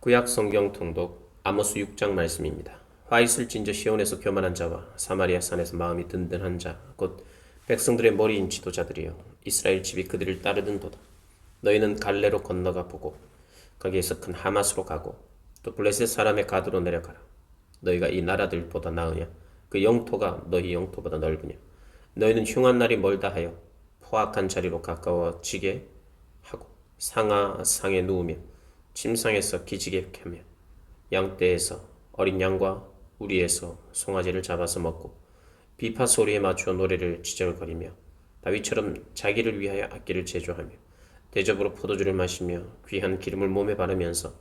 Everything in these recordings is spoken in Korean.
구약 성경 통독 아모스 6장 말씀입니다. 화 있을진저 시온에서 교만한 자와 사마리아 산에서 마음이 든든한 자 곧 백성들의 머리인 지도자들이여 이스라엘 집이 그들을 따르는도다. 너희는 갈레로 건너가 보고 거기에서 큰 하맛으로 가고 또 블레셋 사람의 가드로 내려가라. 너희가 이 나라들보다 나으냐? 그 영토가 너희 영토보다 넓으냐? 너희는 흉한 날이 멀다 하여 포악한 자리로 가까워지게 하고 상하 상에 누우며 침상에서 기지개 켜며 양떼에서 어린 양과 우리에서 송아지를 잡아서 먹고 비파 소리에 맞추어 노래를 지절거리며 다윗처럼 자기를 위하여 악기를 제조하며 대접으로 포도주를 마시며 귀한 기름을 몸에 바르면서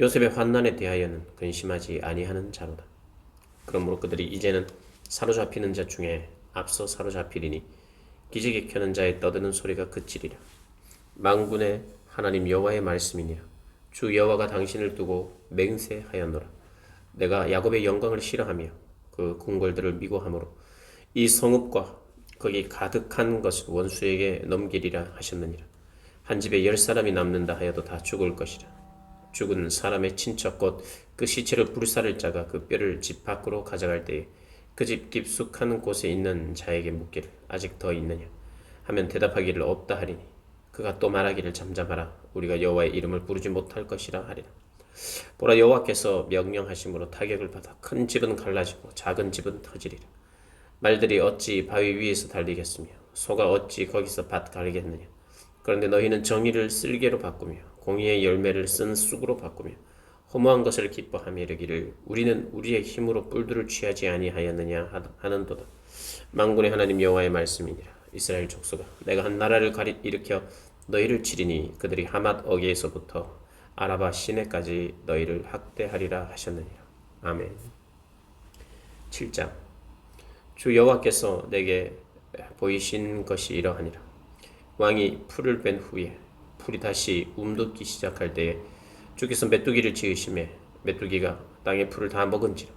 요셉의 환난에 대하여는 근심하지 아니하는 자로다. 그러므로 그들이 이제는 사로잡히는 자 중에 앞서 사로잡히리니 기지개 켜는 자의 떠드는 소리가 그치리라. 만군의 하나님 여호와의 말씀이니라. 주 여호와가 당신을 두고 맹세하였노라. 내가 야곱의 영광을 싫어하며 그 궁궐들을 미워함으로 이 성읍과 거기 가득한 것을 원수에게 넘기리라 하셨느니라. 한 집에 10사람이 남는다 하여도 다 죽을 것이라. 죽은 사람의 친척 곧 그 시체를 불사를 자가 그 뼈를 집 밖으로 가져갈 때에 그 집 깊숙한 곳에 있는 자에게 묻기를 아직 더 있느냐 하면 대답하기를 없다 하리니 그가 또 말하기를 잠잠하라 우리가 여호와의 이름을 부르지 못할 것이라 하리라. 보라 여호와께서 명령하심으로 타격을 받아 큰 집은 갈라지고 작은 집은 터지리라. 말들이 어찌 바위 위에서 달리겠으며 소가 어찌 거기서 밭 가르겠느냐. 그런데 너희는 정의를 쓸개로 바꾸며 공의의 열매를 쓴 쑥으로 바꾸며 허무한 것을 기뻐하며 이르기를 우리는 우리의 힘으로 뿔들을 취하지 아니하였느냐 하는도다. 만군의 하나님 여호와의 말씀이니라. 이스라엘 족속아 내가 한 나라를 일으켜 너희를 치리니 그들이 하맛 어귀에서부터 아라바 시내까지 너희를 학대하리라 하셨느니라. 아멘. 7장 주 여호와께서 내게 보이신 것이 이러하니라. 왕이 풀을 뺀 후에 풀이 다시 움돋기 시작할 때에 주께서 메뚜기를 지으심에 메뚜기가 땅의 풀을 다 먹은지라.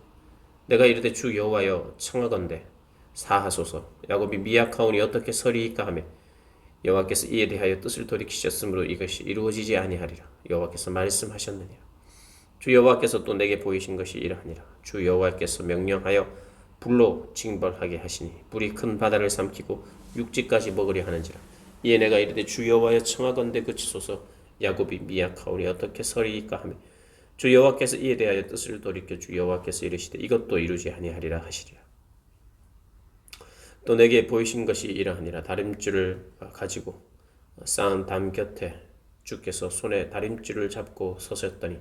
내가 이르되 주 여호와여 청하건대 사하소서. 야곱이 미약하오니 어떻게 서리이까 하며 여호와께서 이에 대하여 뜻을 돌이키셨으므로 이것이 이루어지지 아니하리라. 여호와께서 말씀하셨느니라. 주 여호와께서 또 내게 보이신 것이 이러하니라. 주 여호와께서 명령하여 불로 징벌하게 하시니 불이 큰 바다를 삼키고 육지까지 먹으려 하는지라. 이에 내가 이르되 주 여호와여 청하건대 그치소서. 야곱이 미약하오니 어떻게 서리이까 하며 주 여호와께서 이에 대하여 뜻을 돌이켜 주 여호와께서 이르시되 이것도 이루지 아니하리라 하시리라. 또 내게 보이신 것이 이러하니라. 다림줄을 가지고 쌓은 담 곁에 주께서 손에 다림줄을 잡고 서셨더니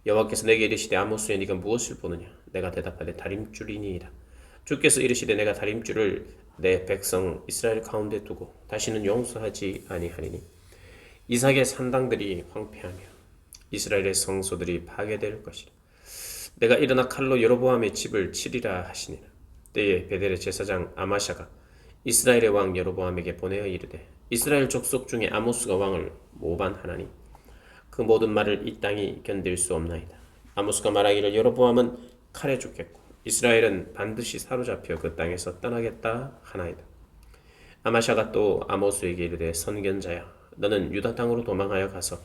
여호와께서 내게 이르시되 아모스야 네가 무엇을 보느냐. 내가 대답하되 다림줄이니이다. 주께서 이르시되 내가 다림줄을 내 백성 이스라엘 가운데 두고 다시는 용서하지 아니하리니 이삭의 산당들이 황폐하며 이스라엘의 성소들이 파괴될 것이라. 내가 일어나 칼로 여로보암의 집을 치리라 하시니라. 때에 베델의 제사장 아마샤가 이스라엘의 왕 여로보암에게 보내어 이르되 이스라엘 족속 중에 아모스가 왕을 모반하나니 그 모든 말을 이 땅이 견딜 수 없나이다. 아모스가 말하기를 여로보암은 칼에 죽겠고 이스라엘은 반드시 사로잡혀 그 땅에서 떠나겠다 하나이다. 아마샤가 또 아모스에게 이르되 선견자야 너는 유다 땅으로 도망하여 가서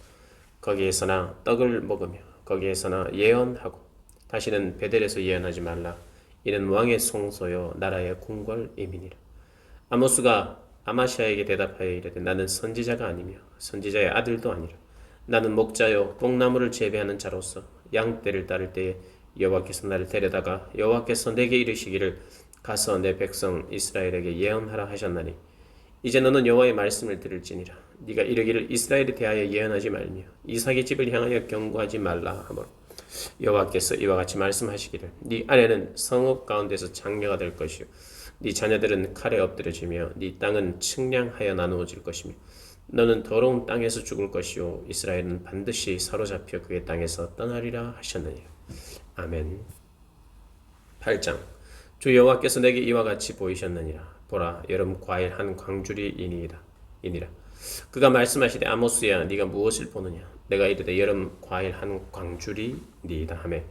거기에서나 떡을 먹으며 거기에서나 예언하고 다시는 베델에서 예언하지 말라. 이는 왕의 성소요 나라의 궁궐임이니라. 아모스가 아마샤에게 대답하여 이르되 나는 선지자가 아니며 선지자의 아들도 아니라 나는 목자요 뽕나무를 재배하는 자로서 양떼를 따를 때에 여호와께서 나를 데려다가 여호와께서 내게 이르시기를 가서 내 백성 이스라엘에게 예언하라 하셨나니 이제 너는 여호와의 말씀을 들을지니라. 네가 이르기를 이스라엘에 대하여 예언하지 말며 이삭의 집을 향하여 경고하지 말라 하므로 여호와께서 이와 같이 말씀하시기를 네 아내는 성읍 가운데서 장녀가 될 것이요 네 자녀들은 칼에 엎드려지며 네 땅은 측량하여 나누어질 것이며 너는 더러운 땅에서 죽을 것이요 이스라엘은 반드시 사로잡혀 그의 땅에서 떠나리라 하셨느니라. 아멘. 8장 주 여호와께서 내게 이와 같이 보이셨느니라. 보라 여름 과일 한 광주리 이니라. 그가 말씀하시되 아모스야 네가 무엇을 보느냐. 내가 이르되 여름 과일 한 광주리니이다 하매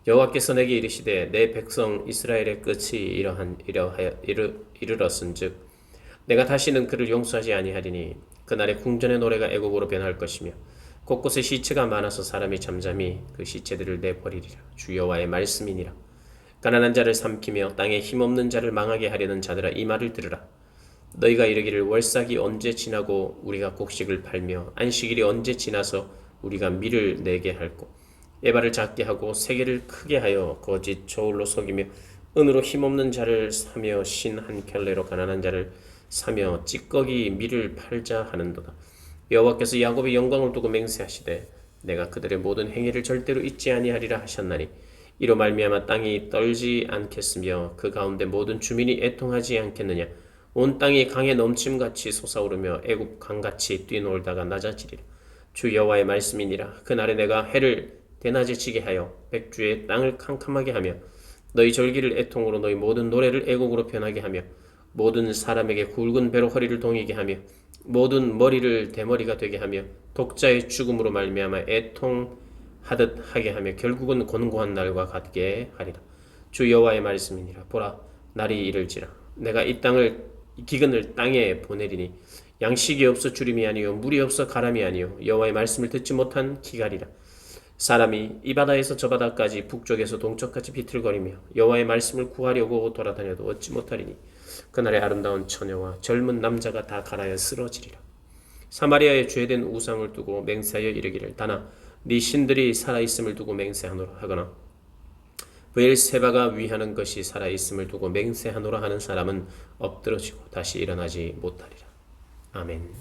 여호와께서 내게 이르시되 내 백성 이스라엘의 끝이 이르렀은즉 내가 다시는 그를 용서하지 아니하리니 그날의 궁전의 노래가 애곡으로 변할 것이며 곳곳에 시체가 많아서 사람이 잠잠히 그 시체들을 내버리리라. 주 여호와의 말씀이니라. 가난한 자를 삼키며 땅에 힘없는 자를 망하게 하려는 자들아 이 말을 들으라. 너희가 이르기를 월삭이 언제 지나고 우리가 곡식을 팔며 안식일이 언제 지나서 우리가 밀을 내게 할꼬. 에바를 작게 하고 세계를 크게 하여 거짓 저울로 속이며 은으로 힘없는 자를 사며 신 한 켤레로 가난한 자를 사며 찌꺼기 밀을 팔자 하는도다. 여호와께서 야곱의 영광을 두고 맹세하시되 내가 그들의 모든 행위를 절대로 잊지 아니하리라 하셨나니 이로 말미암아 땅이 떨지 않겠으며 그 가운데 모든 주민이 애통하지 않겠느냐. 온 땅이 강에 넘침같이 솟아오르며 애굽 강같이 뛰놀다가 낮아지리라. 주 여호와의 말씀이니라. 그날에 내가 해를 대낮에 지게 하여 백주의 땅을 캄캄하게 하며 너희 절기를 애통으로 너희 모든 노래를 애곡으로 변하게 하며 모든 사람에게 굵은 배로 허리를 동이게 하며 모든 머리를 대머리가 되게 하며 독자의 죽음으로 말미암아 애통하듯 하게 하며 결국은 곤고한 날과 같게 하리라. 주 여호와의 말씀이니라. 보라 날이 이를지라 내가 이 기근을 땅에 보내리니 양식이 없어 주림이 아니요 물이 없어 가람이 아니요 여호와의 말씀을 듣지 못한 기갈이라. 사람이 이 바다에서 저 바다까지 북쪽에서 동쪽까지 비틀거리며 여호와의 말씀을 구하려고 돌아다녀도 얻지 못하리니 그날에 아름다운 처녀와 젊은 남자가 다 갈아여 쓰러지리라. 사마리아에 죄된 우상을 두고 맹세하여 이르기를 다나 네 신들이 살아있음을 두고 맹세하노라 하거나 브엘세바가 위하는 것이 살아있음을 두고 맹세하노라 하는 사람은 엎드러지고 다시 일어나지 못하리라. 아멘.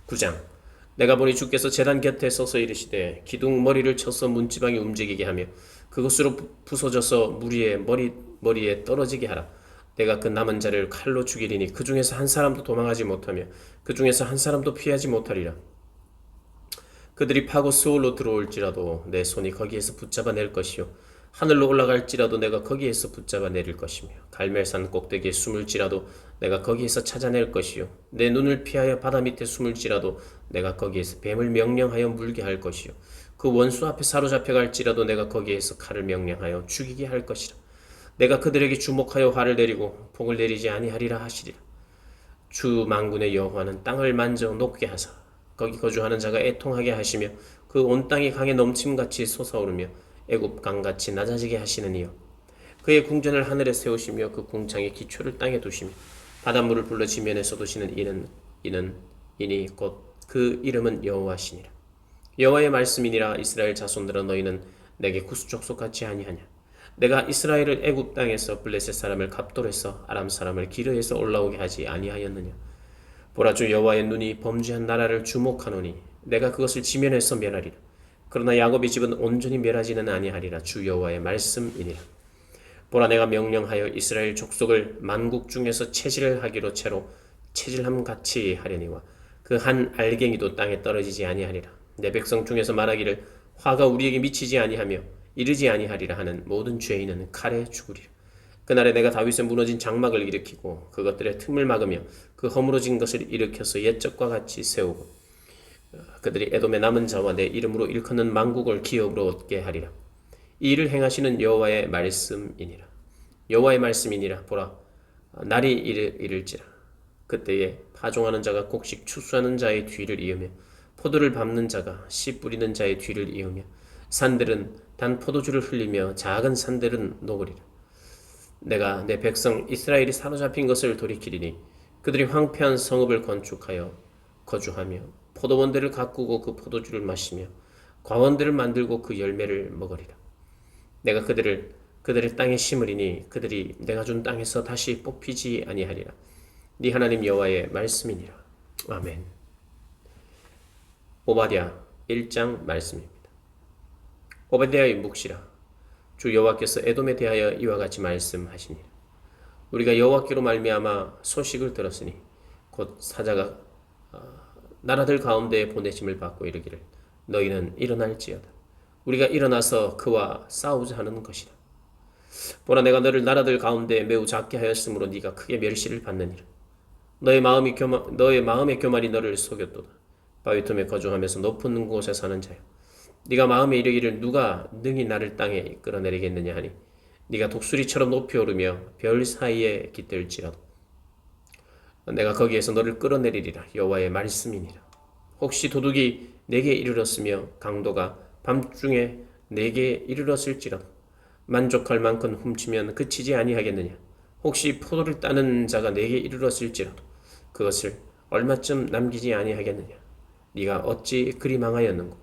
9장. 내가 보니 주께서 제단 곁에 서서 이르시되 기둥 머리를 쳐서 문지방이 움직이게 하며 그것으로 부서져서 무리의 머리에 떨어지게 하라. 내가 그 남은 자를 칼로 죽이리니 그 중에서 한 사람도 도망하지 못하며 그 중에서 한 사람도 피하지 못하리라. 그들이 파고 스올로 들어올지라도 내 손이 거기에서 붙잡아 낼 것이요 하늘로 올라갈지라도 내가 거기에서 붙잡아 내릴 것이며 갈멜산 꼭대기에 숨을지라도 내가 거기에서 찾아낼 것이요 내 눈을 피하여 바다 밑에 숨을지라도 내가 거기에서 뱀을 명령하여 물게 할 것이요 그 원수 앞에 사로잡혀 갈지라도 내가 거기에서 칼을 명령하여 죽이게 할 것이라. 내가 그들에게 주목하여 화를 내리고 복을 내리지 아니하리라 하시리라. 주 만군의 여호와는 땅을 만져 녹게 하사 거기 거주하는 자가 애통하게 하시며 그 온 땅이 강에 넘침같이 솟아오르며 애굽 강같이 낮아지게 하시는 이여. 그의 궁전을 하늘에 세우시며 그 궁창의 기초를 땅에 두시며 바닷물을 불러 지면에서 두시는 이니 곧 그 이름은 여호와시니라. 여호와의 말씀이니라. 이스라엘 자손들아 너희는 내게 구수족속같이 아니하냐. 내가 이스라엘을 애굽 땅에서 블레셋 사람을 갑돌에서 아람 사람을 기르에서 올라오게 하지 아니하였느냐. 보라 주 여호와의 눈이 범죄한 나라를 주목하노니 내가 그것을 지면에서 멸하리라. 그러나 야곱의 집은 온전히 멸하지는 아니하리라. 주 여호와의 말씀이니라. 보라 내가 명령하여 이스라엘 족속을 만국 중에서 체질을 하기로 채로 체질함같이 하려니와 그 한 알갱이도 땅에 떨어지지 아니하리라. 내 백성 중에서 말하기를 화가 우리에게 미치지 아니하며 이르지 아니하리라 하는 모든 죄인은 칼에 죽으리라. 그날에 내가 다윗의 무너진 장막을 일으키고 그것들의 틈을 막으며 그 허물어진 것을 일으켜서 옛적과 같이 세우고 그들이 에돔의 남은 자와 내 이름으로 일컫는 만국을 기업으로 얻게 하리라. 이 일을 행하시는 여호와의 말씀이니라. 여호와의 말씀이니라. 보라 날이 이를지라. 그때에 파종하는 자가 곡식 추수하는 자의 뒤를 이으며 포도를 밟는 자가 씨 뿌리는 자의 뒤를 이으며 산들은 단 포도주를 흘리며 작은 산들은 녹으리라. 내가 내 백성 이스라엘이 사로잡힌 것을 돌이키리니 그들이 황폐한 성읍을 건축하여 거주하며 포도원들을 가꾸고 그 포도주를 마시며 과원들을 만들고 그 열매를 먹으리라. 내가 그들의 땅에 심으리니 그들이 내가 준 땅에서 다시 뽑히지 아니하리라. 네 하나님 여호와의 말씀이니라. 아멘. 오바댜 1장 말씀입니다. 오바댜의 묵시라. 주 여호와께서 에돔에 대하여 이와 같이 말씀하시니라. 우리가 여호와께로 말미암아 소식을 들었으니 곧 사자가 나라들 가운데 보내심을 받고 이르기를 너희는 일어날지어다. 우리가 일어나서 그와 싸우자 하는 것이라. 보라 내가 너를 나라들 가운데 매우 작게 하였으므로 네가 크게 멸시를 받느니라. 너의 마음의 교만이 너를 속였도다. 바위 틈에 거주하면서 높은 곳에 사는 자여, 네가 마음에 이르기를 누가 능히 나를 땅에 끌어내리겠느냐 하니 네가 독수리처럼 높이 오르며 별 사이에 깃들지라도 내가 거기에서 너를 끌어내리리라. 여호와의 말씀이니라. 혹시 도둑이 내게 이르렀으며 강도가 밤중에 내게 이르렀을지라도 만족할 만큼 훔치면 그치지 아니하겠느냐. 혹시 포도를 따는 자가 내게 이르렀을지라도 그것을 얼마쯤 남기지 아니하겠느냐. 네가 어찌 그리 망하였는고.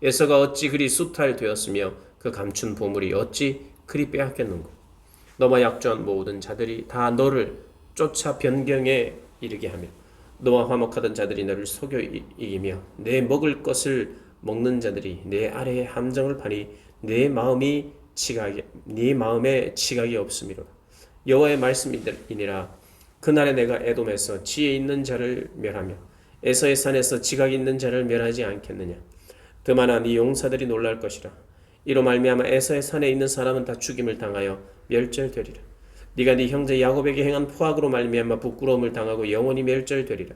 에서가 어찌 그리 수탈되었으며 그 감춘 보물이 어찌 그리 빼앗겼는고. 너와 약조한 모든 자들이 다 너를 쫓아 변경에 이르게 하며 너와 화목하던 자들이 너를 속여 이기며 내 먹을 것을 먹는 자들이 내 아래에 함정을 파니 내 마음에 지각이 없음이로라. 여호와의 말씀이니라. 그날에 내가 에돔에서 지혜 있는 자를 멸하며 에서의 산에서 지각 있는 자를 멸하지 않겠느냐. 드마나 네 용사들이 놀랄 것이라. 이로 말미암아 에서의 산에 있는 사람은 다 죽임을 당하여 멸절되리라. 네가 네 형제 야곱에게 행한 포악으로 말미암아 부끄러움을 당하고 영원히 멸절되리라.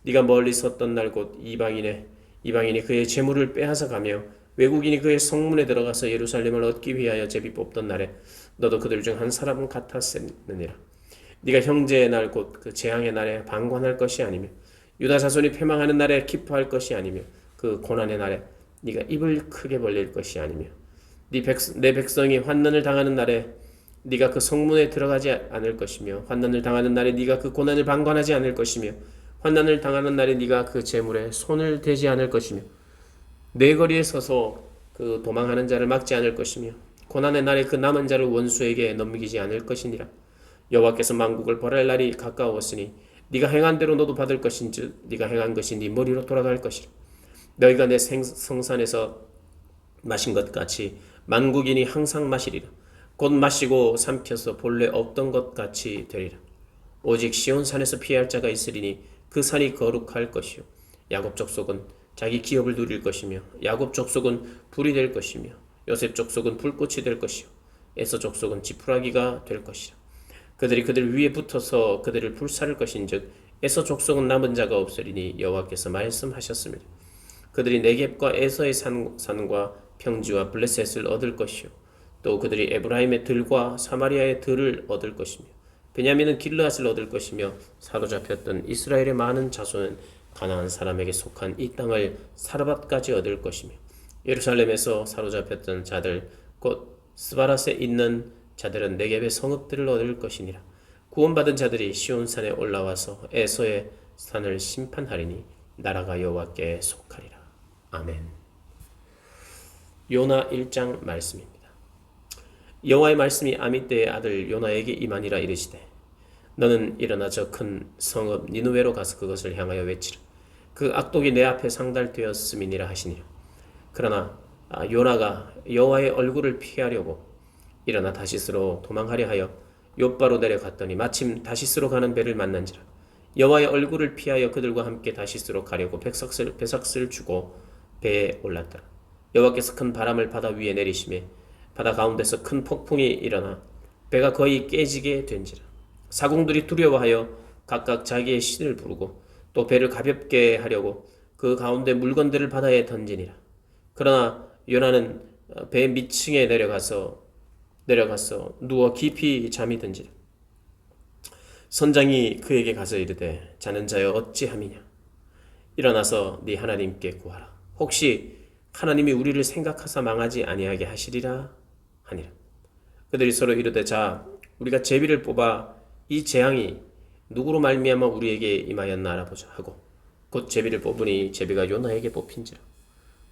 네가 멀리 섰던 날 곧 이방인이 그의 재물을 빼앗아 가며 외국인이 그의 성문에 들어가서 예루살렘을 얻기 위하여 제비 뽑던 날에 너도 그들 중 한 사람 같았느니라. 네가 형제의 날 곧 그 재앙의 날에 방관할 것이 아니며 유다 자손이 패망하는 날에 기뻐할 것이 아니며 그 고난의 날에 네가 입을 크게 벌릴 것이 아니며 내 백성이 환난을 당하는 날에 네가 그 성문에 들어가지 않을 것이며 환난을 당하는 날에 네가 그 고난을 방관하지 않을 것이며 환난을 당하는 날에 네가 그 재물에 손을 대지 않을 것이며 내 거리에 서서 그 도망하는 자를 막지 않을 것이며 고난의 날에 그 남은 자를 원수에게 넘기지 않을 것이니라. 여호와께서 만국을 벌할 날이 가까웠으니 네가 행한 대로 너도 받을 것인즉 네가 행한 것이 네 머리로 돌아갈 것이라. 너희가 내 성산에서 마신 것 같이 만국인이 항상 마시리라. 곧 마시고 삼켜서 본래 없던 것 같이 되리라. 오직 시온산에서 피할 자가 있으리니 그 산이 거룩할 것이요 야곱 족속은 자기 기업을 누릴 것이며 야곱 족속은 불이 될 것이며 요셉 족속은 불꽃이 될 것이요 에서 족속은 지푸라기가 될 것이라. 그들이 그들 위에 붙어서 그들을 불사를 것인즉 에서 족속은 남은 자가 없으리니 여호와께서 말씀하셨습니다. 그들이 네겝과 에서의 산과 평지와 블레셋을 얻을 것이요 또 그들이 에브라임의 들과 사마리아의 들을 얻을 것이며 베냐민은 길르앗을 얻을 것이며 사로잡혔던 이스라엘의 많은 자손은 가나안 사람에게 속한 이 땅을 사르밧까지 얻을 것이며 예루살렘에서 사로잡혔던 자들 곧 스바랏에 있는 자들은 네겝의 성읍들을 얻을 것이니라. 구원받은 자들이 시온산에 올라와서 에서의 산을 심판하리니 나라가 여호와께 속하리라. 아멘. 요나 1장 말씀입니다. 여호와의 말씀이 아미떼의 아들 요나에게 임하니라. 이르시되 너는 일어나 저 큰 성읍 니느웨로 가서 그것을 향하여 외치라. 그 악독이 내 앞에 상달되었음이니라 하시니라. 그러나 요나가 여호와의 얼굴을 피하려고 일어나 다시스로 도망하려 하여 욥바로 내려갔더니 마침 다시스로 가는 배를 만난지라. 여호와의 얼굴을 피하여 그들과 함께 다시스로 가려고 배삭스를 주고 배에 올랐더라. 여호와께서 큰 바람을 바다 위에 내리시매 바다 가운데서 큰 폭풍이 일어나 배가 거의 깨지게 된지라. 사공들이 두려워하여 각각 자기의 신을 부르고 또 배를 가볍게 하려고 그 가운데 물건들을 바다에 던지니라. 그러나 요나는 배 밑층에 내려가서 누워 깊이 잠이 든지라. 선장이 그에게 가서 이르되 자는 자여 어찌함이냐. 일어나서 네 하나님께 구하라. 혹시 하나님이 우리를 생각하사 망하지 아니하게 하시리라 하니라. 그들이 서로 이르되 자 우리가 제비를 뽑아 이 재앙이 누구로 말미암아 우리에게 임하였나 알아보자 하고 곧 제비를 뽑으니 제비가 요나에게 뽑힌지라.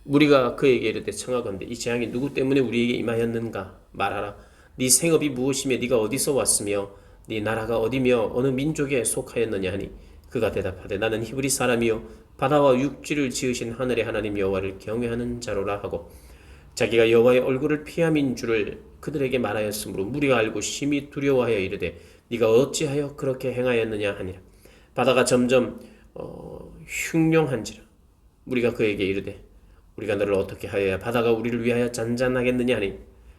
우리가 그에게 이르되 청하건대 이 재앙이 누구 때문에 우리에게 임하였는가 말하라. 네 생업이 무엇이며 네가 어디서 왔으며 네 나라가 어디며 어느 민족에 속하였느냐 하니 그가 대답하되 나는 히브리 사람이요 바다와 육지를 지으신 하늘의 하나님 여호와를 경외하는 자로라 하고 자기가 여호와의 얼굴을 피함인 줄을 그들에게 말하였으므로 무리가 알고 심히 두려워하여 이르되 네가 어찌하여 그렇게 행하였느냐 하니라. 바다가 점점 흉룡한지라. 우리가 그에게 이르되 우리가 너를 어떻게 하여야 바다가 우리를 위하여 잔잔하겠느냐 하니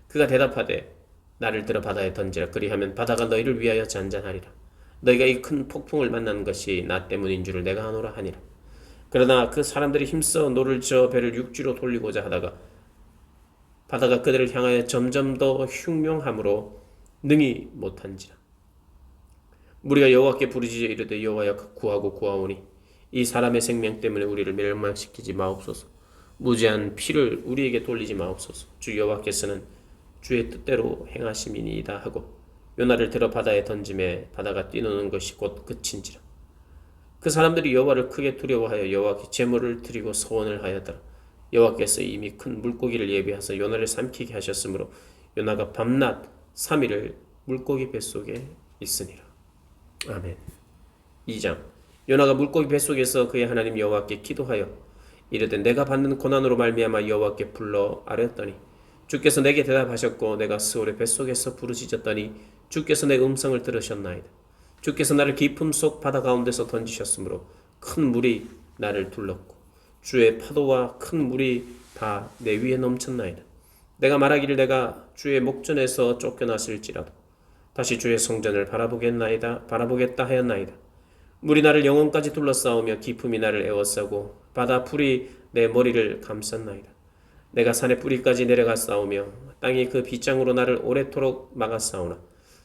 그가 대답하되 나를 들어 바다에 던지라. 그리하면 바다가 너희를 위하여 잔잔하리라. 너희가 이 큰 폭풍을 만난 것이 나 때문인 줄을 내가 아노라 하니라. 그러나 그 사람들이 힘써 노를 저어 배를 육지로 돌리고자 하다가 바다가 그들을 향하여 점점 더 흉룡함으로 능히 못한지라. 우리가 여호와께 부르짖어 이르되 여호와여 구하고 구하오니 이 사람의 생명 때문에 우리를 멸망시키지 마옵소서. 무죄한 피를 우리에게 돌리지 마옵소서. 주 여호와께서는 주의 뜻대로 행하심이니이다 하고 요나를 들어 바다에 던짐에 바다가 뛰노는 것이 곧 그친지라. 그 사람들이 여호와를 크게 두려워하여 여호와께 제물을 드리고 소원을 하였더라. 여호와께서 이미 큰 물고기를 예비하사 요나를 삼키게 하셨으므로 요나가 밤낮 3일을 물고기 뱃속에 있으니라. 아멘. 2장. 요나가 물고기 뱃속에서 그의 하나님 여호와께 기도하여 이르되 내가 받는 고난으로 말미암아 여호와께 불러 아뢰었더니 주께서 내게 대답하셨고 내가 스올의 뱃속에서 부르짖었더니 주께서 내 음성을 들으셨나이다. 주께서 나를 깊음 속 바다 가운데서 던지셨으므로 큰 물이 나를 둘렀고 주의 파도와 큰 물이 다 내 위에 넘쳤나이다. 내가 말하기를 내가 주의 목전에서 쫓겨났을지라도 다시 주의 성전을 바라보겠다 하였나이다. 물이 나를 영혼까지 둘러싸우며 깊음이 나를 에워싸고 바다 풀이 내 머리를 감쌌나이다. 내가 산의 뿌리까지 내려가 싸우며 땅이 그 빗장으로 나를 오래도록 막았사오나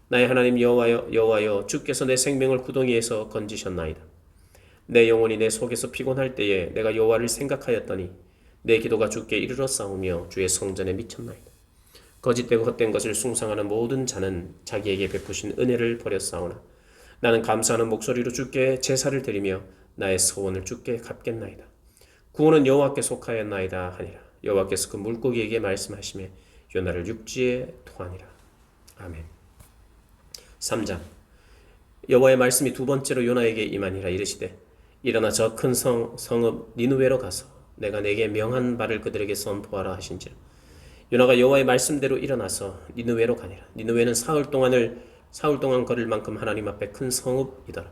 나의 하나님 여호와여 주께서 내 생명을 구덩이에서 건지셨나이다. 내 영혼이 내 속에서 피곤할 때에 내가 여호와를 생각하였더니 내 기도가 주께 이르러 싸우며 주의 성전에 미쳤나이다. 거짓되고 헛된 것을 숭상하는 모든 자는 자기에게 베푸신 은혜를 버렸사오나 나는 감사하는 목소리로 주께 제사를 드리며 나의 소원을 주께 갚겠나이다. 구원은 여호와께 속하였나이다 하니라. 여호와께서 그 물고기에게 말씀하시매 요나를 육지에 토하니라. 아멘. 3장. 여호와의 말씀이 두 번째로 요나에게 임하니라. 이르시되 일어나 저 큰 성읍 니느웨로 가서 내가 내게 명한 바를 그들에게 선포하라 하신지라. 요나가 여호와의 말씀대로 일어나서 니느웨로 가니라. 니느웨는 사흘 동안 걸을 만큼 하나님 앞에 큰 성읍이더라.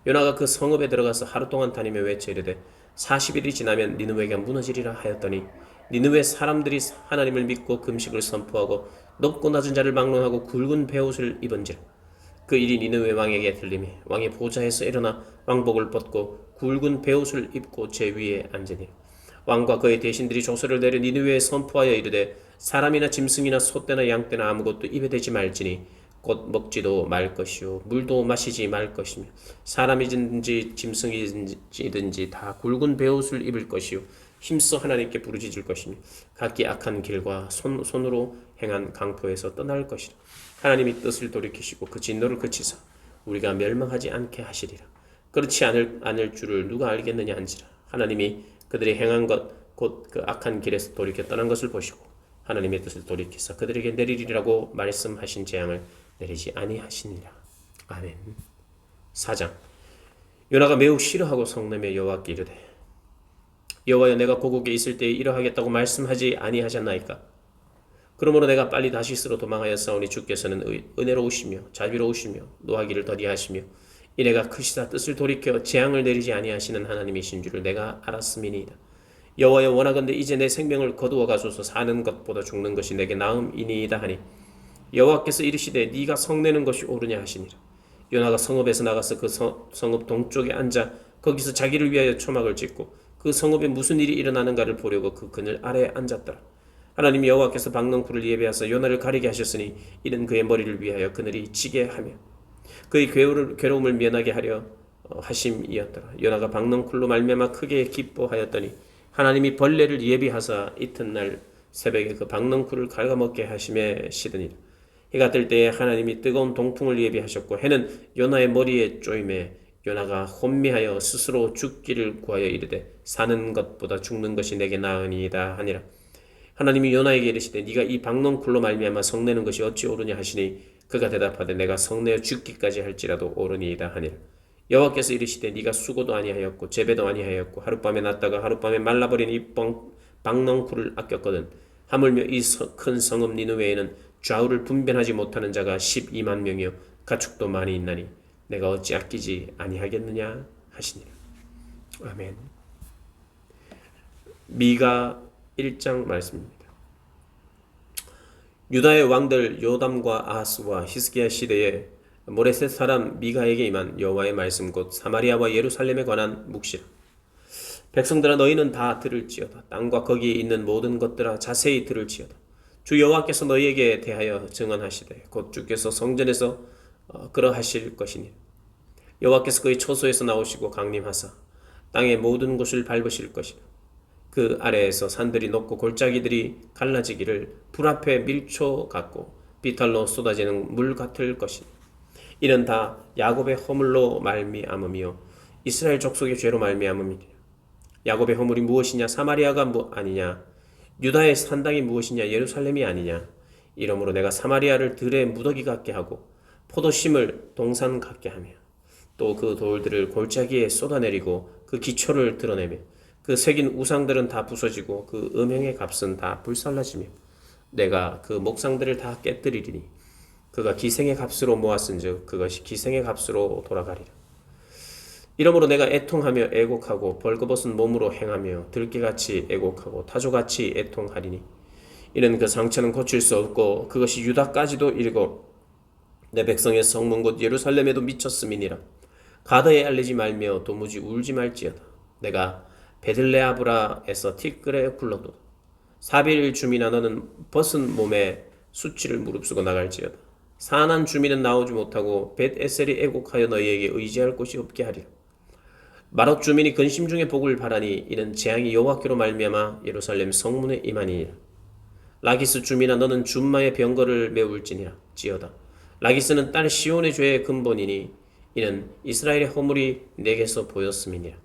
요나가 그 성읍에 들어가서 하루 동안 다니며 외쳐 이르되 40일이 지나면 니느웨가 무너지리라 하였더니 니느웨 사람들이 하나님을 믿고 금식을 선포하고 높고 낮은 자를 막론하고 굵은 베옷을 입은지라. 그 일이 니느웨 왕에게 들리매 왕이 보좌에서 일어나 왕복을 벗고 굵은 베옷을 입고 제 위에 앉으니 왕과 그의 대신들이 조서를 내려 니느웨에 선포하여 이르되 사람이나 짐승이나 소떼나 양떼나 아무것도 입에 대지 말지니 곧 먹지도 말 것이요 물도 마시지 말 것이며 사람이든지 짐승이든지 다 굵은 베옷을 입을 것이요 힘써 하나님께 부르짖을 것이며 각기 악한 길과 손으로 행한 강포에서 떠날 것이라. 하나님이 뜻을 돌이키시고 그 진노를 그치사 우리가 멸망하지 않게 하시리라. 그렇지 않을 줄을 누가 알겠느냐 한지라. 하나님이 그들이 행한 것 곧 그 악한 길에서 돌이켜 떠난 것을 보시고 하나님의 뜻을 돌이키사 그들에게 내리리라고 말씀하신 재앙을 내리지 아니하시니라. 아멘. 4장. 요나가 매우 싫어하고 성내며 여호와께 이르되 여호와여 내가 고국에 있을 때에 이러하겠다고 말씀하지 아니하셨나이까. 그러므로 내가 빨리 다시스로 도망하였사오니 주께서는 은혜로우시며 자비로우시며 노하기를 더디하시며 이내가 크시다 뜻을 돌이켜 재앙을 내리지 아니하시는 하나님이신 줄을 내가 알았음이니이다. 여호와여 원하건대 이제 내 생명을 거두어 가소서. 사는 것보다 죽는 것이 내게 나음이니이다 하니 여호와께서 이르시되 네가 성내는 것이 옳으냐 하시니라. 요나가 성읍에서 나가서 그 성읍 동쪽에 앉아 거기서 자기를 위하여 초막을 짓고 그 성읍에 무슨 일이 일어나는가를 보려고 그 그늘 아래에 앉았더라. 하나님 여호와께서 박넝쿨을 예비하사 요나를 가리게 하셨으니 이는 그의 머리를 위하여 그늘이 지게 하며 그의 괴로움을 면하게 하려 하심이었더라. 요나가 박넝쿨로 말미암아 크게 기뻐하였더니 하나님이 벌레를 예비하사 이튿날 새벽에 그 박넝쿨을 갉아먹게 하심에 시드니라. 해가 뜰 때에 하나님이 뜨거운 동풍을 예비하셨고 해는 요나의 머리에 쪼임에 요나가 혼미하여 스스로 죽기를 구하여 이르되 사는 것보다 죽는 것이 내게 나으니이다 하니라. 하나님이 요나에게 이르시되 네가 이 박넝쿨로 말미암아 성내는 것이 어찌 옳으냐 하시니 그가 대답하되 내가 성내어 죽기까지 할지라도 옳으니이다 하니라. 여호와께서 이르시되 네가 수고도 아니하였고 재배도 아니하였고 하룻밤에 났다가 하룻밤에 말라버린 이 박넝쿨을 아꼈거든. 하물며 이 큰 성읍 니느웨에는 좌우를 분별하지 못하는 자가 12만 명이요 가축도 많이 있나니 내가 어찌 아끼지 아니하겠느냐 하시니라. 아멘. 미가 1장 말씀입니다. 유다의 왕들 요담과 아하스와 히스기야 시대에 모레셋 사람 미가에게 임한 여호와의 말씀 곧 사마리아와 예루살렘에 관한 묵시라. 백성들아 너희는 다 들을지어다. 땅과 거기에 있는 모든 것들아 자세히 들을지어다. 주 여호와께서 너희에게 대하여 증언하시되 곧 주께서 성전에서 그러하실 것이니 여호와께서 그의 초소에서 나오시고 강림하사 땅의 모든 곳을 밟으실 것이라. 그 아래에서 산들이 녹고 골짜기들이 갈라지기를 불 앞에 밀초 같고 비탈로 쏟아지는 물 같을 것이니 이는 다 야곱의 허물로 말미암음이요 이스라엘 족속의 죄로 말미암음이니라. 야곱의 허물이 무엇이냐? 사마리아가 아니냐? 유다의 산당이 무엇이냐? 예루살렘이 아니냐? 이러므로 내가 사마리아를 들의 무더기 같게 하고 포도심을 동산 같게 하며 또 그 돌들을 골짜기에 쏟아내리고 그 기초를 드러내며 그 새긴 우상들은 다 부서지고 그 음행의 값은 다 불살라지며 내가 그 목상들을 다 깨뜨리리니 그가 기생의 값으로 모았은즉 그것이 기생의 값으로 돌아가리라. 이러므로 내가 애통하며 애곡하고 벌거벗은 몸으로 행하며 들깨같이 애곡하고 타조같이 애통하리니 이는 그 상처는 고칠 수 없고 그것이 유다까지도 이르고 내 백성의 성문 곧 예루살렘에도 미쳤음이니라. 가더에 알리지 말며 도무지 울지 말지어다. 내가 베들레아브라에서 티끌에 굴러도다. 사빌 주민아 너는 벗은 몸에 수치를 무릅쓰고 나갈지어다. 사난 주민은 나오지 못하고 벳에셀이 애곡하여 너희에게 의지할 곳이 없게 하리라. 마롯 주민이 근심 중에 복을 바라니 이는 재앙이 여호와께로 말미암아 예루살렘 성문에 임하니라. 라기스 주민아 너는 준마의 병거를 메울지니라 지어다. 라기스는 딸 시온의 죄의 근본이니 이는 이스라엘의 허물이 내게서 보였음이니라.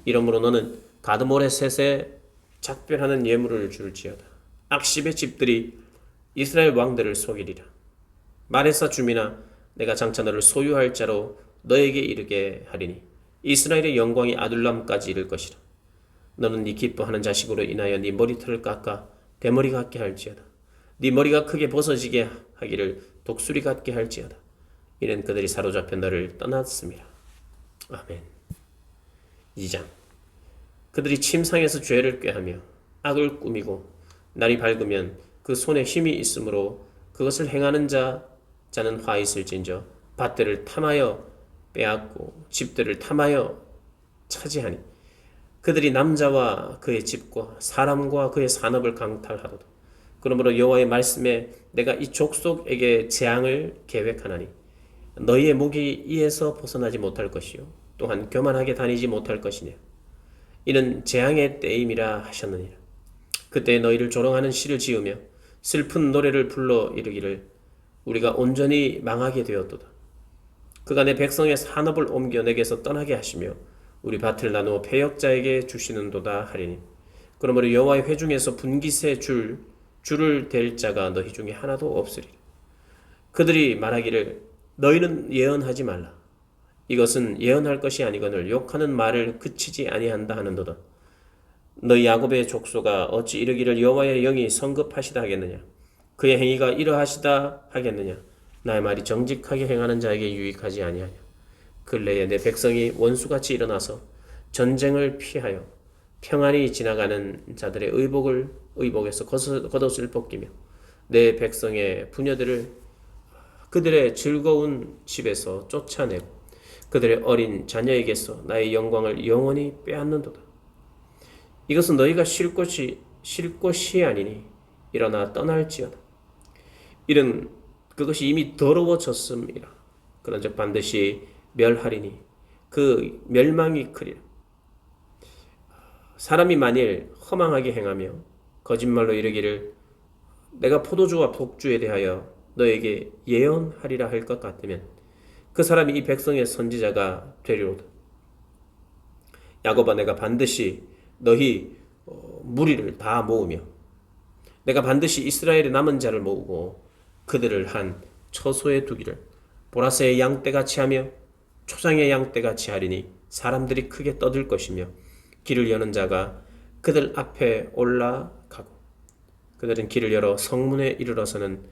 이러므로 너는 가드모레셋에 작별하는 예물을 줄지어다. 악십의 집들이 이스라엘 왕들을 속이리라. 마레사 주민아 내가 장차 너를 소유할 자로 너에게 이르게 하리니 이스라엘의 영광이 아둘람까지 이를 것이라. 너는 네 기뻐하는 자식으로 인하여 네 머리털을 깎아 대머리 같게 할지어다. 네 머리가 크게 벗어지게 하기를 독수리 같게 할지어다. 이는 그들이 사로잡혀 너를 떠났음이라. 아멘. 2장. 그들이 침상에서 죄를 꾀하며 악을 꾸미고 날이 밝으면 그 손에 힘이 있으므로 그것을 행하는 자는 화 있을진저 밭들을 탐하여 빼앗고 집들을 탐하여 차지하니 그들이 남자와 그의 집과 사람과 그의 산업을 강탈하도다. 그러므로 여호와의 말씀에 내가 이 족속에게 재앙을 계획하나니 너희의 목이 이에서 벗어나지 못할 것이요 또한 교만하게 다니지 못할 것이냐. 이는 재앙의 때임이라 하셨느니라. 그때 너희를 조롱하는 시를 지으며 슬픈 노래를 불러 이르기를 우리가 온전히 망하게 되었도다. 그가 내 백성의 산업을 옮겨 내게서 떠나게 하시며 우리 밭을 나누어 패역자에게 주시는도다 하리니 그러므로 여호와의 회중에서 분깃의 줄을 댈 자가 너희 중에 하나도 없으리라. 그들이 말하기를 너희는 예언하지 말라. 이것은 예언할 것이 아니거늘 욕하는 말을 그치지 아니한다 하는도다. 너희 야곱의 족속아 어찌 이르기를 여호와의 영이 성급하시다 하겠느냐. 그의 행위가 이러하시다 하겠느냐. 나의 말이 정직하게 행하는 자에게 유익하지 아니하냐. 근래에 내 백성이 원수같이 일어나서 전쟁을 피하여 평안히 지나가는 자들의 의복에서 겉옷을 벗기며 내 백성의 부녀들을 그들의 즐거운 집에서 쫓아내고 그들의 어린 자녀에게서 나의 영광을 영원히 빼앗는도다. 이것은 너희가 쉴 곳이 아니니 일어나 떠날지어다. 이는 그것이 이미 더러워졌음이라. 그런즉 반드시 멸하리니 그 멸망이 크리라. 사람이 만일 허망하게 행하며 거짓말로 이르기를 내가 포도주와 복주에 대하여 너에게 예언하리라 할 것 같으면 그 사람이 이 백성의 선지자가 되리로다. 야곱아 내가 반드시 너희 무리를 다 모으며 내가 반드시 이스라엘의 남은 자를 모으고 그들을 한 처소에 두기를 보라새의 양떼같이 하며 초장의 양떼같이 하리니 사람들이 크게 떠들 것이며 길을 여는 자가 그들 앞에 올라가고 그들은 길을 열어 성문에 이르러서는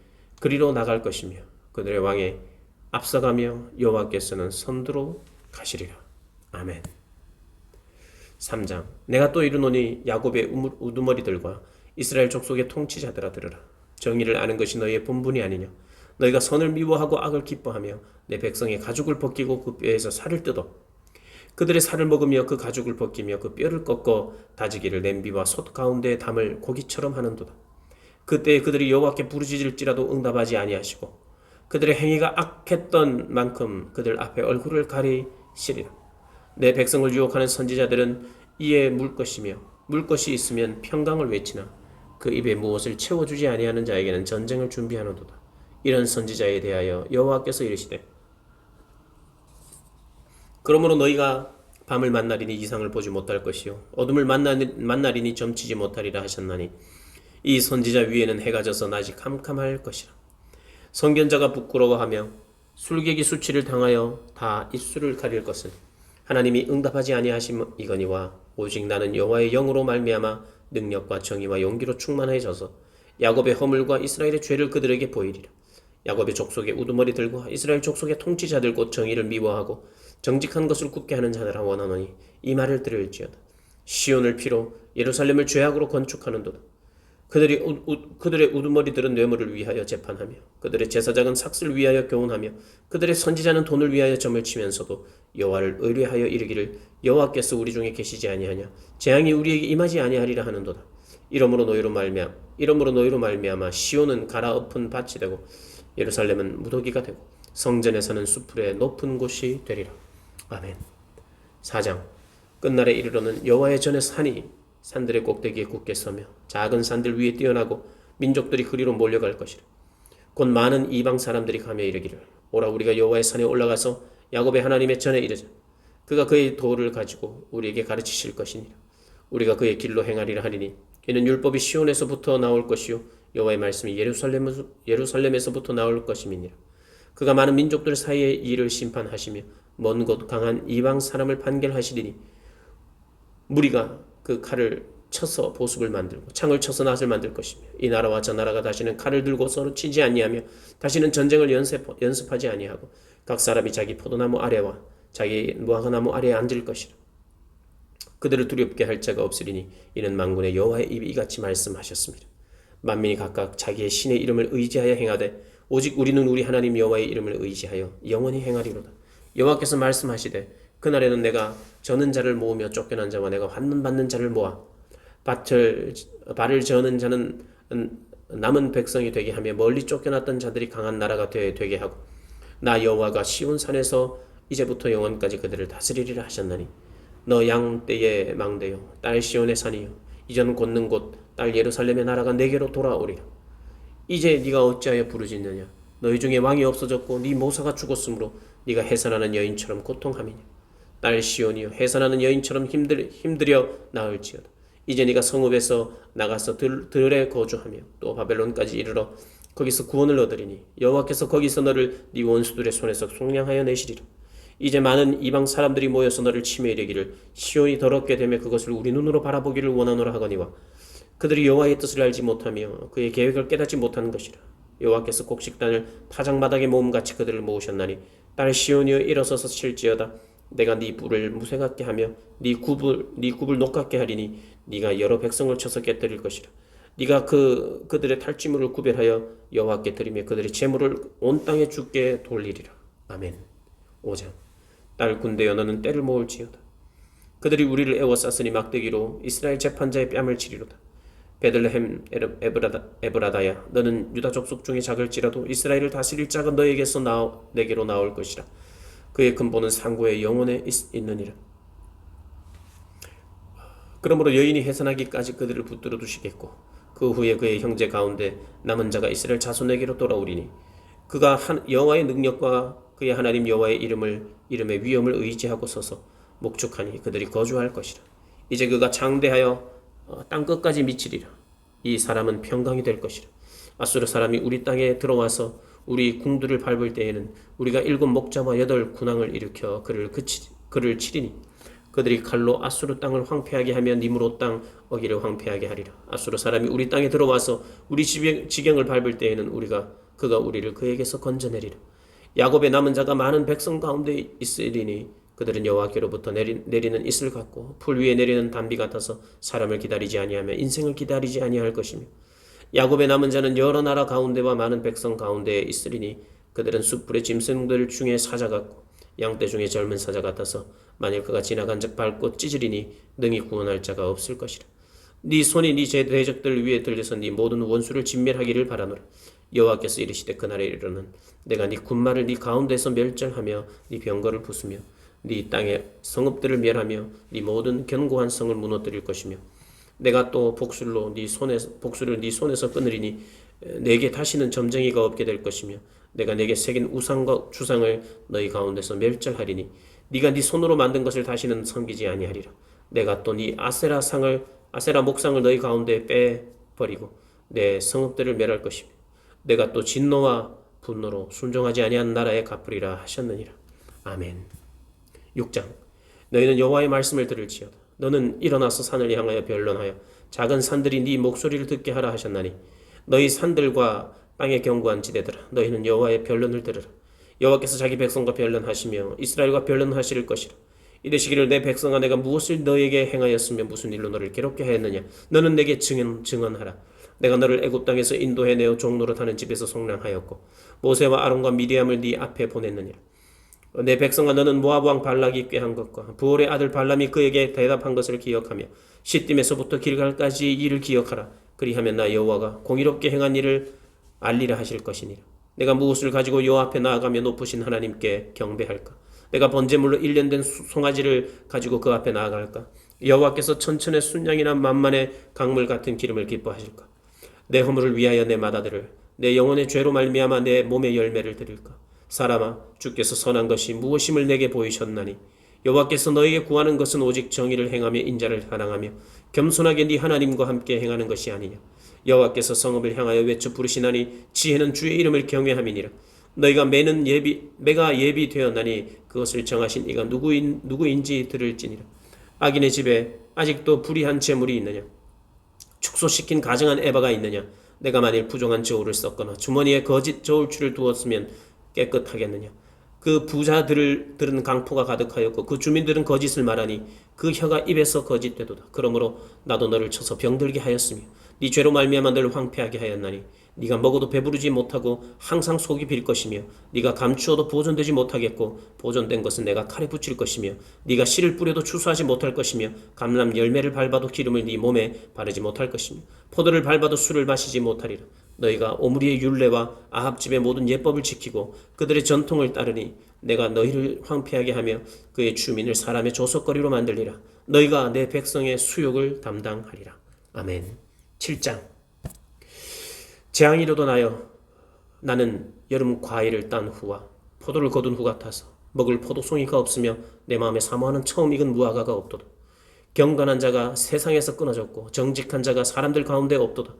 그리로 나갈 것이며 그들의 왕에 앞서가며 여호와께서는 선두로 가시리라. 아멘. 3장. 내가 또 이르노니 야곱의 우두머리들과 이스라엘 족속의 통치자들아 들으라. 정의를 아는 것이 너희의 본분이 아니냐. 너희가 선을 미워하고 악을 기뻐하며 내 백성의 가죽을 벗기고 그 뼈에서 살을 뜯어 그들의 살을 먹으며 그 가죽을 벗기며 그 뼈를 꺾어 다지기를 냄비와 솥 가운데에 담을 고기처럼 하는도다. 그때에 그들이 여호와께 부르짖을지라도 응답하지 아니하시고 그들의 행위가 악했던 만큼 그들 앞에 얼굴을 가리시리라. 내 백성을 유혹하는 선지자들은 이에 물 것이며 물 것이 있으면 평강을 외치나 그 입에 무엇을 채워주지 아니하는 자에게는 전쟁을 준비하노도다. 이런 선지자에 대하여 여호와께서 이르시되 그러므로 너희가 밤을 만나리니 이상을 보지 못할 것이요 어둠을 만나리니 점치지 못하리라 하셨나니 이 선지자 위에는 해가 져서 낮이 캄캄할 것이라. 선견자가 부끄러워하며 술객이 수치를 당하여 다 입술을 가릴 것은 하나님이 응답하지 아니하심이거니와 오직 나는 여호와의 영으로 말미암아 능력과 정의와 용기로 충만해져서 야곱의 허물과 이스라엘의 죄를 그들에게 보이리라. 야곱의 족속의 우두머리들과 이스라엘 족속의 통치자들 곧 정의를 미워하고 정직한 것을 굳게 하는 자들아 원하노니 이 말을 들을지어다. 시온을 피로 예루살렘을 죄악으로 건축하는도다. 그들의 우두머리들은 뇌물을 위하여 재판하며 그들의 제사장은 삭슬 위하여 교훈하며 그들의 선지자는 돈을 위하여 점을 치면서도 여호와를 의뢰하여 이르기를 여호와께서 우리 중에 계시지 아니하냐 재앙이 우리에게 임하지 아니하리라 하는도다. 이러므로 너희로 말미암아 시온은 갈아엎은 밭이 되고 예루살렘은 무더기가 되고 성전에서는 수풀의 높은 곳이 되리라. 아멘. 4장. 끝날에 이르러는 여호와의 전에 산들의 꼭대기에 굳게 서며 작은 산들 위에 뛰어나고 민족들이 그리로 몰려갈 것이라. 곧 많은 이방 사람들이 가며 이르기를 오라 우리가 여호와의 산에 올라가서 야곱의 하나님의 전에 이르자. 그가 그의 도를 가지고 우리에게 가르치실 것이니라. 우리가 그의 길로 행하리라 하리니 이는 율법이 시온에서부터 나올 것이요 여호와의 말씀이 예루살렘에서부터 나올 것임이니라. 그가 많은 민족들 사이에 일을 심판하시며 먼 곳 강한 이방 사람을 판결하시리니 무리가 그 칼을 쳐서 보습을 만들고 창을 쳐서 낫을 만들 것이며 이 나라와 저 나라가 다시는 칼을 들고 서로 치지 아니하며 다시는 전쟁을 연습하지 아니하고 각 사람이 자기 포도나무 아래와 자기 무화과나무 아래에 앉을 것이라. 그들을 두렵게 할 자가 없으리니 이는 만군의 여호와의 입이 이같이 말씀하셨습니다. 만민이 각각 자기의 신의 이름을 의지하여 행하되 오직 우리는 우리 하나님 여호와의 이름을 의지하여 영원히 행하리로다. 여호와께서 말씀하시되 그날에는 내가 저는 자를 모으며 쫓겨난 자와 내가 환난받는 자를 모아 발을 저는 자는 남은 백성이 되게 하며 멀리 쫓겨났던 자들이 강한 나라가 되게 하고 나 여호와가 시온 산에서 이제부터 영원까지 그들을 다스리리라 하셨나니 너 양 떼의 망대요 딸 시온의 산이요 이전 곧는 곳 딸 예루살렘의 나라가 내게로 돌아오리라. 이제 네가 어찌하여 부르짖느냐 너희 중에 왕이 없어졌고 네 모사가 죽었으므로 네가 해산하는 여인처럼 고통함이냐. 딸 시온이여 해산하는 여인처럼 힘들여 나을지어다. 이제 네가 성읍에서 나가서 들에 거주하며 또 바벨론까지 이르러 거기서 구원을 얻으리니 여호와께서 거기서 너를 네 원수들의 손에서 속량하여 내시리라. 이제 많은 이방 사람들이 모여서 너를 치며 이르기를 시온이 더럽게 되며 그것을 우리 눈으로 바라보기를 원하노라 하거니와 그들이 여호와의 뜻을 알지 못하며 그의 계획을 깨닫지 못하는 것이라. 여호와께서 곡식단을 타작마당에 모음같이 그들을 모으셨나니 딸 시온이여 일어서서 칠지어다. 내가 네 뿔을 무쇠같게 하며 네 굽을 녹같게 하리니 네가 여러 백성을 쳐서 깨뜨릴 것이라. 네가 그들의 탈취물을 구별하여 여호와께 드리며 그들의 재물을 온 땅에 주께 돌리리라. 아멘. 5장. 딸 군대여 너는 때를 모을지어다. 그들이 우리를 애워쌌으니 막대기로 이스라엘 재판자의 뺨을 치리로다. 베들레헴 에브라다야 너는 유다 족속 중에 작을지라도 이스라엘을 다스릴 자가 내게로 나올 것이라. 그의 근본은 상고의 영혼에 있느니라. 그러므로 여인이 해산하기까지 그들을 붙들어 두시겠고 그 후에 그의 형제 가운데 남은 자가 이스라엘 자손에게로 돌아오리니 그가 여호와의 능력과 그의 하나님 여호와의 이름의 위엄을 의지하고 서서 목축하니 그들이 거주할 것이라. 이제 그가 장대하여 땅 끝까지 미치리라. 이 사람은 평강이 될 것이라. 아수르 사람이 우리 땅에 들어와서 우리 궁들을 밟을 때에는 우리가 7 목자와 8 군왕을 일으켜 그를 치리니 그들이 칼로 아수르 땅을 황폐하게 하며 니므롯 땅 어기를 황폐하게 하리라. 아수르 사람이 우리 땅에 들어와서 우리 지경을 밟을 때에는 그가 우리를 그에게서 건져내리라. 야곱의 남은 자가 많은 백성 가운데 있으리니 그들은 여호와께로부터 내리는 이슬 같고 풀 위에 내리는 단비 같아서 사람을 기다리지 아니하며 인생을 기다리지 아니할 것이며 야곱의 남은 자는 여러 나라 가운데와 많은 백성 가운데에 있으리니 그들은 숯불의 짐승들 중에 사자 같고 양떼 중에 젊은 사자 같아서 만일 그가 지나간 적 밟고 찢으리니 능히 구원할 자가 없을 것이라. 네 손이 네 대적들 위에 들려서 네 모든 원수를 진멸하기를 바라노라. 여호와께서 이르시되 그날에 이르러는 내가 네 군마를 네 가운데서 멸절하며 네 병거를 부수며 네 땅의 성읍들을 멸하며 네 모든 견고한 성을 무너뜨릴 것이며 내가 또 복수를 네 손에서 끊으리니 내게 다시는 점쟁이가 없게 될 것이며 내가 내게 새긴 우상과 주상을 너희 가운데서 멸절하리니 네가 네 손으로 만든 것을 다시는 섬기지 아니하리라. 내가 또 네 아세라 목상을 너희 가운데 빼버리고 내 성읍들을 멸할 것이며 내가 또 진노와 분노로 순종하지 아니한 나라에 갚으리라 하셨느니라. 아멘. 6장. 너희는 여호와의 말씀을 들을지어다. 너는 일어나서 산을 향하여 변론하여 작은 산들이 네 목소리를 듣게 하라 하셨나니 너희 산들과 땅에 견고한 지대들아 너희는 여호와의 변론을 들으라. 여호와께서 자기 백성과 변론하시며 이스라엘과 변론하실 것이라. 이르시기를 내 백성아 내가 무엇을 너에게 행하였으며 무슨 일로 너를 괴롭게 하였느냐. 너는 내게 증언하라. 내가 너를 애굽 땅에서 인도해내어 종노릇 하는 집에서 속량하였고 모세와 아론과 미리암을 네 앞에 보냈느니라. 내 백성아 너는 모압 왕 발락이 꾀한 것과 부올의 아들 발람이 그에게 대답한 것을 기억하며 시딤에서부터 길갈까지 일을 기억하라. 그리하면 나 여호와가 공의롭게 행한 일을 알리라 하실 것이니라. 내가 무엇을 가지고 여호와 앞에 나아가며 높으신 하나님께 경배할까? 내가 번제물로 일련된 송아지를 가지고 그 앞에 나아갈까? 여호와께서 천천의 순양이나 만만의 강물 같은 기름을 기뻐하실까? 내 허물을 위하여 내 맏아들을 내 영혼의 죄로 말미암아 내 몸의 열매를 드릴까? 사람아 주께서 선한 것이 무엇임을 내게 보이셨나니 여호와께서 너에게 구하는 것은 오직 정의를 행하며 인자를 사랑하며 겸손하게 네 하나님과 함께 행하는 것이 아니냐. 여호와께서 성읍을 향하여 외쳐 부르시나니 지혜는 주의 이름을 경외함이니라. 너희가 매가 예비되었나니 그것을 정하신 이가 누구인지 들을지니라. 악인의 집에 아직도 불의한 재물이 있느냐. 축소시킨 가증한 에바가 있느냐. 내가 만일 부정한 저울을 썼거나 주머니에 거짓 저울추를 두었으면 깨끗하겠느냐. 그 부자들은 강포가 가득하였고 그 주민들은 거짓을 말하니 그 혀가 입에서 거짓되도다. 그러므로 나도 너를 쳐서 병들게 하였으며 네 죄로 말미암아 너를 황폐하게 하였나니 네가 먹어도 배부르지 못하고 항상 속이 빌 것이며 네가 감추어도 보존되지 못하겠고 보존된 것은 내가 칼에 붙일 것이며 네가 씨를 뿌려도 추수하지 못할 것이며 감람 열매를 밟아도 기름을 네 몸에 바르지 못할 것이며 포도를 밟아도 술을 마시지 못하리라. 너희가 오므리의 율례와 아합 집의 모든 예법을 지키고 그들의 전통을 따르니 내가 너희를 황폐하게 하며 그의 주민을 사람의 조석거리로 만들리라. 너희가 내 백성의 수욕을 담당하리라. 아멘. 7장. 재앙이 일어나여 나는 여름 과일을 딴 후와 포도를 거둔 후 같아서 먹을 포도송이가 없으며 내 마음에 사모하는 처음 익은 무화과가 없도다. 경건한 자가 세상에서 끊어졌고 정직한 자가 사람들 가운데 없도다.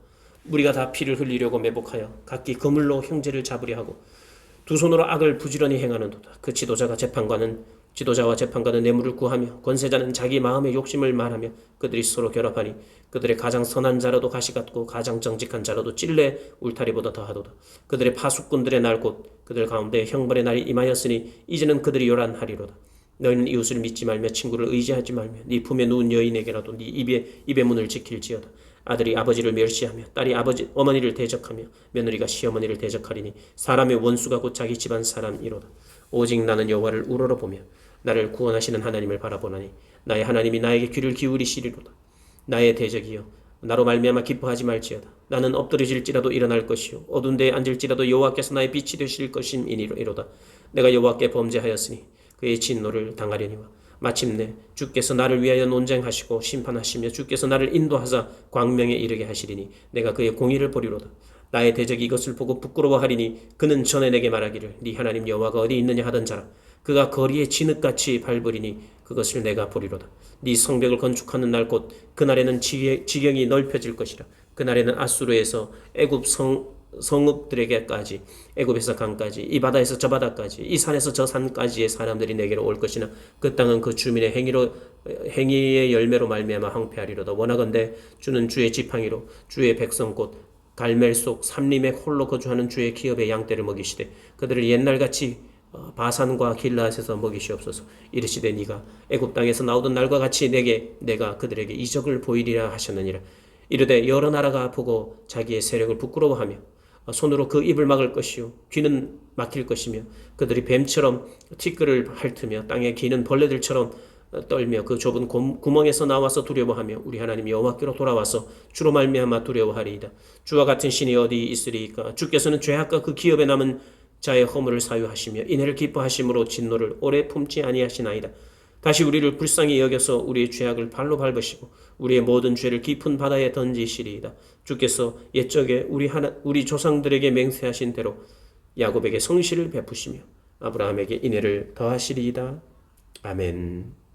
우리가 다 피를 흘리려고 매복하여 각기 그물로 형제를 잡으려 하고 두 손으로 악을 부지런히 행하는도다. 그 지도자와 재판관은 뇌물을 구하며 권세자는 자기 마음의 욕심을 말하며 그들이 서로 결합하니 그들의 가장 선한 자라도 가시 같고 가장 정직한 자라도 찔레 울타리보다 더하도다. 그들의 파수꾼들의 날 곧 그들 가운데 형벌의 날이 임하였으니 이제는 그들이 요란하리로다. 너희는 이웃을 믿지 말며 친구를 의지하지 말며 네 품에 누운 여인에게라도 네 입의 문을 지킬지어다. 아들이 아버지를 멸시하며 딸이 어머니를 대적하며 며느리가 시어머니를 대적하리니 사람의 원수가 곧 자기 집안 사람이로다. 오직 나는 여호와를 우러러보며 나를 구원하시는 하나님을 바라보나니 나의 하나님이 나에게 귀를 기울이시리로다. 나의 대적이여 나로 말미암아 기뻐하지 말지어다. 나는 엎드러질지라도 일어날 것이요 어두운 데에 앉을지라도 여호와께서 나의 빛이 되실 것임이로다. 내가 여호와께 범죄하였으니 그의 진노를 당하려니와 마침내 주께서 나를 위하여 논쟁하시고 심판하시며 주께서 나를 인도하사 광명에 이르게 하시리니 내가 그의 공의를 보리로다. 나의 대적이 이것을 보고 부끄러워하리니 그는 전에 내게 말하기를 네 하나님 여호와가 어디 있느냐 하던 자라. 그가 거리에 진흙같이 밟으리니 그것을 내가 보리로다. 네 성벽을 건축하는 날 곧 그날에는 지경이 넓혀질 것이라. 그날에는 아수르에서 애굽 성읍들에게까지 애굽에서 강까지 이 바다에서 저 바다까지 이 산에서 저 산까지의 사람들이 내게로 올 것이나 그 땅은 그 주민의 행위의 열매로 말미암아 황폐하리로다. 원하건대 주는 주의 지팡이로 주의 백성 곧 갈멜 속 삼림에 홀로 거주하는 주의 기업의 양떼를 먹이시되 그들을 옛날같이 바산과 길라앗에서 먹이시옵소서. 이르시되 네가 애굽 땅에서 나오던 날과 같이 내가 그들에게 이적을 보이리라 하셨느니라. 이르되 여러 나라가 보고 자기의 세력을 부끄러워하며 손으로 그 입을 막을 것이요 귀는 막힐 것이며 그들이 뱀처럼 티끌을 핥으며 땅에 기는 벌레들처럼 떨며 그 좁은 구멍에서 나와서 두려워하며 우리 하나님 여호와께로 돌아와서 주로 말미암아 두려워하리이다. 주와 같은 신이 어디 있으리이까. 주께서는 죄악과 그 기업에 남은 자의 허물을 사유하시며 인애를 기뻐하심으로 진노를 오래 품지 아니하시나이다. 다시 우리를 불쌍히 여겨서 우리의 죄악을 발로 밟으시고 우리의 모든 죄를 깊은 바다에 던지시리이다. 주께서 옛적에 우리 조상들에게 맹세하신 대로 야곱에게 성실을 베푸시며 아브라함에게 인애를 더하시리이다. 아멘.